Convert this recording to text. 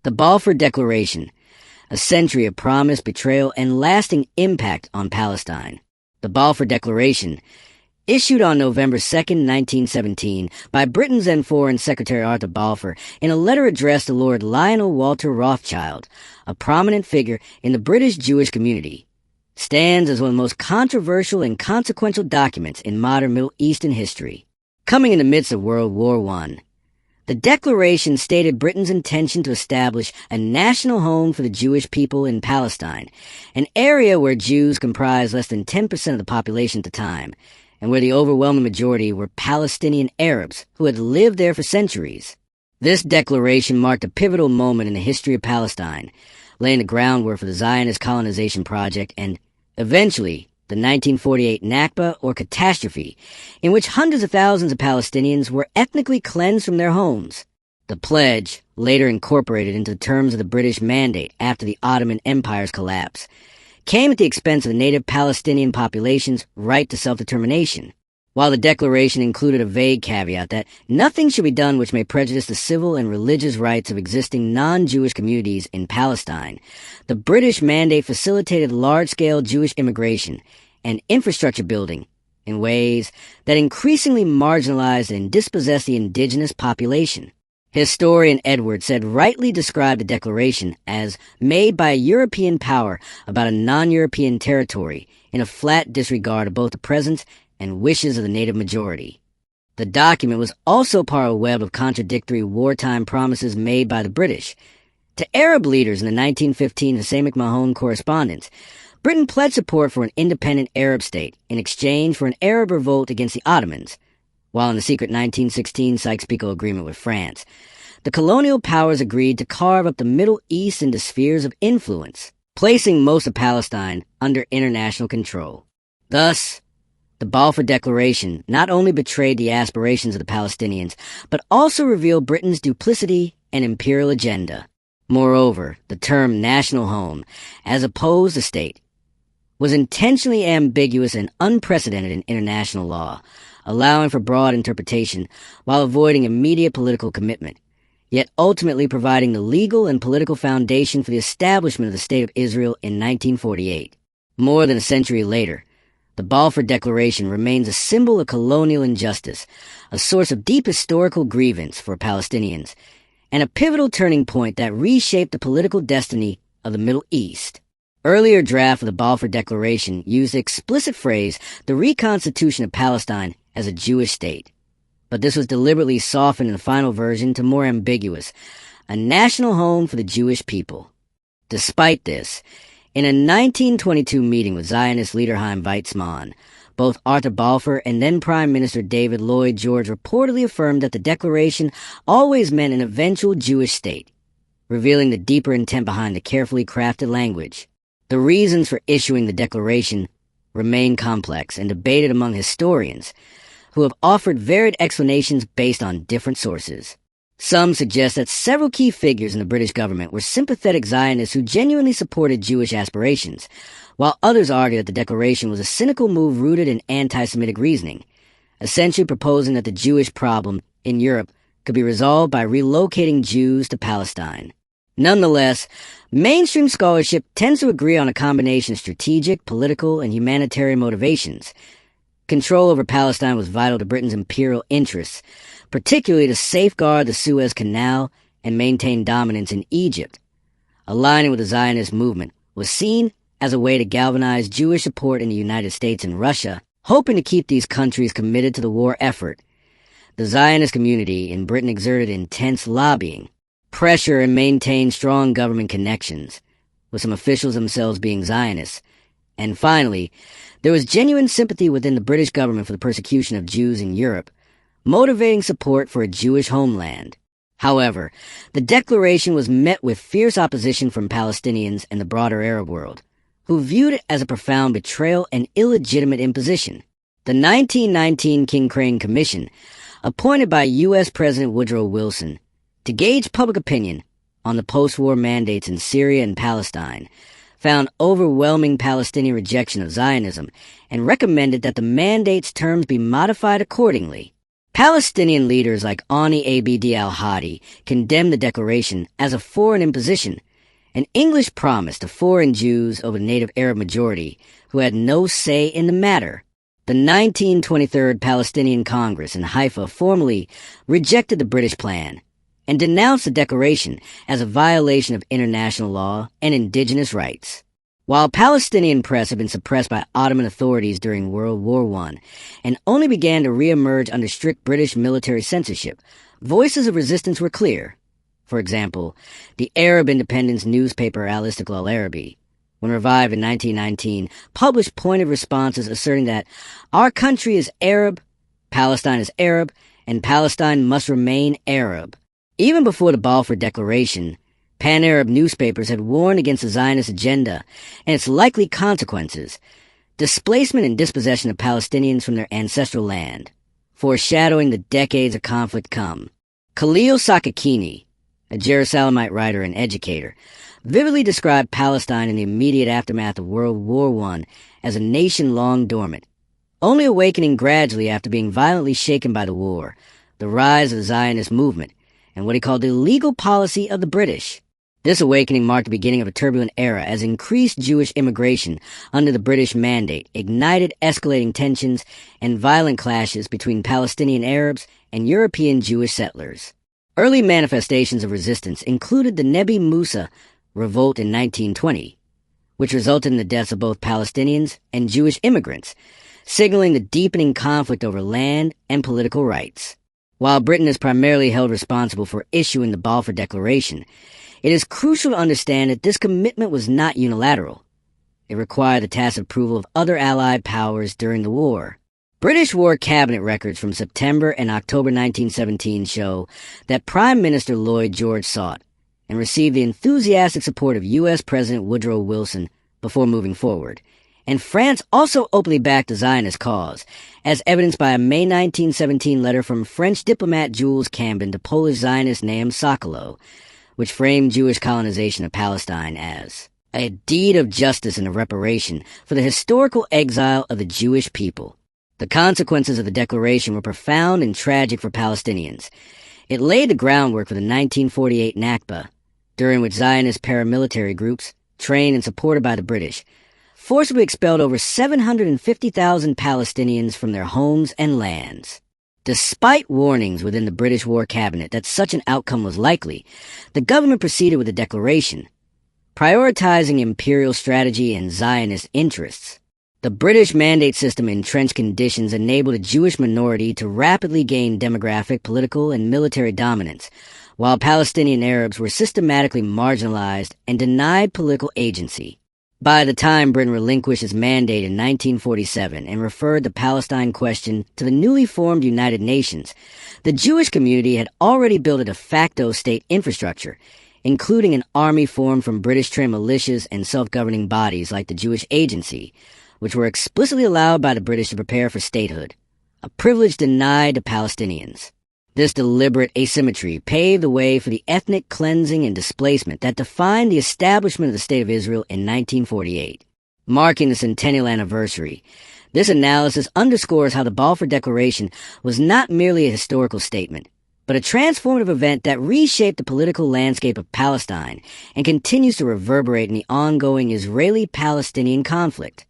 The Balfour Declaration, a century of promise, betrayal, and lasting impact on Palestine. The Balfour Declaration, issued on November 2nd, 1917, by Britain's then Foreign Secretary Arthur Balfour in a letter addressed to Lord Lionel Walter Rothschild, a prominent figure in the British Jewish community, stands as one of the most controversial and consequential documents in modern Middle Eastern history. Coming in the midst of World War I, the Declaration stated Britain's intention to establish a national home for the Jewish people in Palestine, an area where Jews comprised less than 10% of the population at the time, and where the overwhelming majority were Palestinian Arabs who had lived there for centuries. This declaration marked a pivotal moment in the history of Palestine, laying the groundwork for the Zionist colonization project and, eventually, the 1948 Nakba, or catastrophe, in which hundreds of thousands of Palestinians were ethnically cleansed from their homes. The pledge, later incorporated into the terms of the British Mandate after the Ottoman Empire's collapse, came at the expense of the native Palestinian population's right to self-determination. While the declaration included a vague caveat that nothing should be done which may prejudice the civil and religious rights of existing non-Jewish communities in Palestine, the British Mandate facilitated large-scale Jewish immigration and infrastructure building in ways that increasingly marginalized and dispossessed the indigenous population. Historian Edwards said rightly described the declaration as made by a European power about a non-European territory in a flat disregard of both the presence and wishes of the native majority. The document was also part of a web of contradictory wartime promises made by the British. To Arab leaders in the 1915 Hussein McMahon correspondence, Britain pledged support for an independent Arab state in exchange for an Arab revolt against the Ottomans, while in the secret 1916 Sykes-Picot Agreement with France, the colonial powers agreed to carve up the Middle East into spheres of influence, placing most of Palestine under international control. Thus, the Balfour Declaration not only betrayed the aspirations of the Palestinians, but also revealed Britain's duplicity and imperial agenda. Moreover, the term national home, as opposed to state, was intentionally ambiguous and unprecedented in international law, allowing for broad interpretation while avoiding immediate political commitment, yet ultimately providing the legal and political foundation for the establishment of the State of Israel in 1948. More than a century later, the Balfour Declaration remains a symbol of colonial injustice, a source of deep historical grievance for Palestinians, and a pivotal turning point that reshaped the political destiny of the Middle East. Earlier draft of the Balfour Declaration used the explicit phrase, the reconstitution of Palestine as a Jewish state. But this was deliberately softened in the final version to more ambiguous, a national home for the Jewish people. Despite this, in a 1922 meeting with Zionist leader Chaim Weizmann, both Arthur Balfour and then Prime Minister David Lloyd George reportedly affirmed that the declaration always meant an eventual Jewish state, revealing the deeper intent behind the carefully crafted language. The reasons for issuing the declaration remain complex and debated among historians, who have offered varied explanations based on different sources. Some suggest that several key figures in the British government were sympathetic Zionists who genuinely supported Jewish aspirations, while others argue that the declaration was a cynical move rooted in anti-Semitic reasoning, essentially proposing that the Jewish problem in Europe could be resolved by relocating Jews to Palestine. Nonetheless, mainstream scholarship tends to agree on a combination of strategic, political, and humanitarian motivations. Control over Palestine was vital to Britain's imperial interests, particularly to safeguard the Suez Canal and maintain dominance in Egypt. Aligning with the Zionist movement was seen as a way to galvanize Jewish support in the United States and Russia, hoping to keep these countries committed to the war effort. The Zionist community in Britain exerted intense lobbying, pressure, and maintained strong government connections, with some officials themselves being Zionists. And finally, there was genuine sympathy within the British government for the persecution of Jews in Europe, motivating support for a Jewish homeland. However, the declaration was met with fierce opposition from Palestinians and the broader Arab world, who viewed it as a profound betrayal and illegitimate imposition. The 1919 King Crane Commission, appointed by U.S. President Woodrow Wilson to gauge public opinion on the post-war mandates in Syria and Palestine, found overwhelming Palestinian rejection of Zionism and recommended that the mandate's terms be modified accordingly. Palestinian leaders like Ani Abd al-Hadi condemned the declaration as a foreign imposition, an English promise to foreign Jews over the native Arab majority who had no say in the matter. The 1923 Palestinian Congress in Haifa formally rejected the British plan and denounced the declaration as a violation of international law and indigenous rights. While Palestinian press had been suppressed by Ottoman authorities during World War I and only began to re-emerge under strict British military censorship, voices of resistance were clear. For example, the Arab independence newspaper Al-Istiqlal Arabi, when revived in 1919, published pointed responses asserting that our country is Arab, Palestine is Arab, and Palestine must remain Arab. Even before the Balfour Declaration, Pan-Arab newspapers had warned against the Zionist agenda and its likely consequences, displacement and dispossession of Palestinians from their ancestral land, foreshadowing the decades of conflict come. Khalil Sakakini, a Jerusalemite writer and educator, vividly described Palestine in the immediate aftermath of World War I as a nation long dormant, only awakening gradually after being violently shaken by the war, the rise of the Zionist movement, and what he called the legal policy of the British. This awakening marked the beginning of a turbulent era as increased Jewish immigration under the British Mandate ignited escalating tensions and violent clashes between Palestinian Arabs and European Jewish settlers. Early manifestations of resistance included the Nebi Musa revolt in 1920, which resulted in the deaths of both Palestinians and Jewish immigrants, signaling the deepening conflict over land and political rights. While Britain is primarily held responsible for issuing the Balfour Declaration, it is crucial to understand that this commitment was not unilateral. It required the tacit approval of other Allied powers during the war. British War Cabinet records from September and October 1917 show that Prime Minister Lloyd George sought and received the enthusiastic support of U.S. President Woodrow Wilson before moving forward. And France also openly backed the Zionist cause, as evidenced by a May 1917 letter from French diplomat Jules Cambon to Polish Zionist Nahum Sokolow, which framed Jewish colonization of Palestine as a deed of justice and of reparation for the historical exile of the Jewish people. The consequences of the declaration were profound and tragic for Palestinians. It laid the groundwork for the 1948 Nakba, during which Zionist paramilitary groups, trained and supported by the British, forcibly expelled over 750,000 Palestinians from their homes and lands. Despite warnings within the British War Cabinet that such an outcome was likely, the government proceeded with the declaration, prioritizing imperial strategy and Zionist interests. The British mandate system entrenched conditions enabled a Jewish minority to rapidly gain demographic, political, and military dominance, while Palestinian Arabs were systematically marginalized and denied political agency. By the time Britain relinquished its mandate in 1947 and referred the Palestine question to the newly formed United Nations, the Jewish community had already built a de facto state infrastructure, including an army formed from British-trained militias and self-governing bodies like the Jewish Agency, which were explicitly allowed by the British to prepare for statehood, a privilege denied to Palestinians. This deliberate asymmetry paved the way for the ethnic cleansing and displacement that defined the establishment of the State of Israel in 1948. Marking the centennial anniversary, this analysis underscores how the Balfour Declaration was not merely a historical statement, but a transformative event that reshaped the political landscape of Palestine and continues to reverberate in the ongoing Israeli-Palestinian conflict.